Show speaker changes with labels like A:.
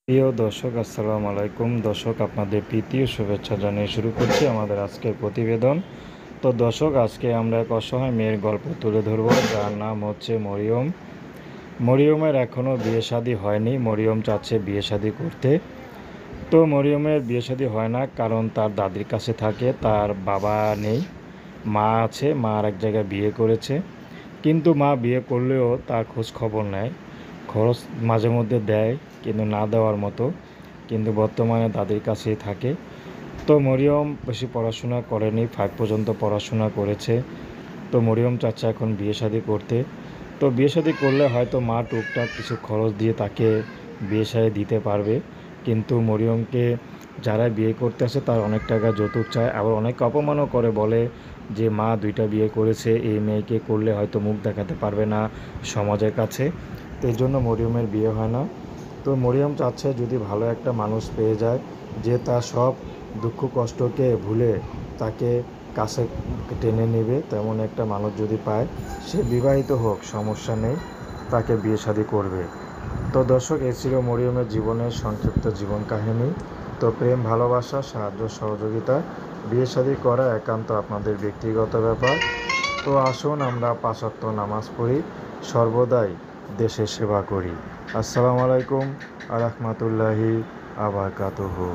A: প্রিয় দর্শক, আসসালামু আলাইকুম। দর্শক, আপনাদের প্রীতি ও শুভেচ্ছা জানিয়ে শুরু করছি আমাদের আজকের প্রতিবেদন। তো দর্শক, আজকে আমরা এক অসহায় মেয়ের গল্প তুলে ধরব, যার নাম হচ্ছে মরিয়ম। মরিয়মের এখনও বিয়ে শাদী হয়নি। মরিয়ম চাচ্ছে বিয়ে শাদী করতে। তো মরিয়মের বিয়ে শাদী হয় না, কারণ তার দাদির কাছে থাকে, তার বাবা নেই। মা আছে, মা আর এক জায়গায় বিয়ে করেছে। কিন্তু মা বিয়ে করলেও তার খোঁজ খবর নেয়, খরচ মাঝে মধ্যে দেয়, কিন্তু না দেওয়ার মতো। কিন্তু বর্তমানে দাদির কাছেই থাকে। তো মরিয়ম বেশি পড়াশোনা করেনি, 5 পর্যন্ত পড়াশোনা করেছে। তো মরিয়ম চাচ্ছে এখন বিয়ে শাদী করতে। তো বিয়ে শাদী করলে হয়তো মা টুকটাক কিছু খরচ দিয়ে তাকে বিয়ে শাদী দিতে পারবে। কিন্তু মরিয়মকে যারা বিয়ে করতে আসে তার অনেক টাকা যৌতুক চায়, আবার অনেক অপমানও করে, বলে যে মা 2টা বিয়ে করেছে, এই মেয়েকে করলে হয়তো মুখ দেখাতে পারবে না সমাজের কাছে। তো এই জন্য মরিয়মের বিয়ে হয় না। তো মরিয়ম চাচ্ছে যদি ভালো একটা মানুষ পেয়ে যায়, যে তার সব দুঃখ কষ্টকে ভুলে তাকে কাছে টেনে নেবে, তেমন একটা মানুষ যদি পায়, সে বিবাহিত হোক সমস্যা নেই, তাকে বিয়ে শাদী করবে। তো দর্শক, এই ছিল মরিয়মের জীবনের সংক্ষিপ্ত জীবন কাহিনী। তো প্রেম, ভালোবাসা, সাহায্য, সহযোগিতা, বিয়ে শাদী করা একান্ত আপনাদের ব্যক্তিগত ব্যাপার। তো আসুন আমরা 5 ওয়াক্ত নামাজ পড়ি, সর্বদাই দেশের সেবা করি। আসসালামু আলাইকুম আ রহমতুল্লাহি আ বারাকাতুহু।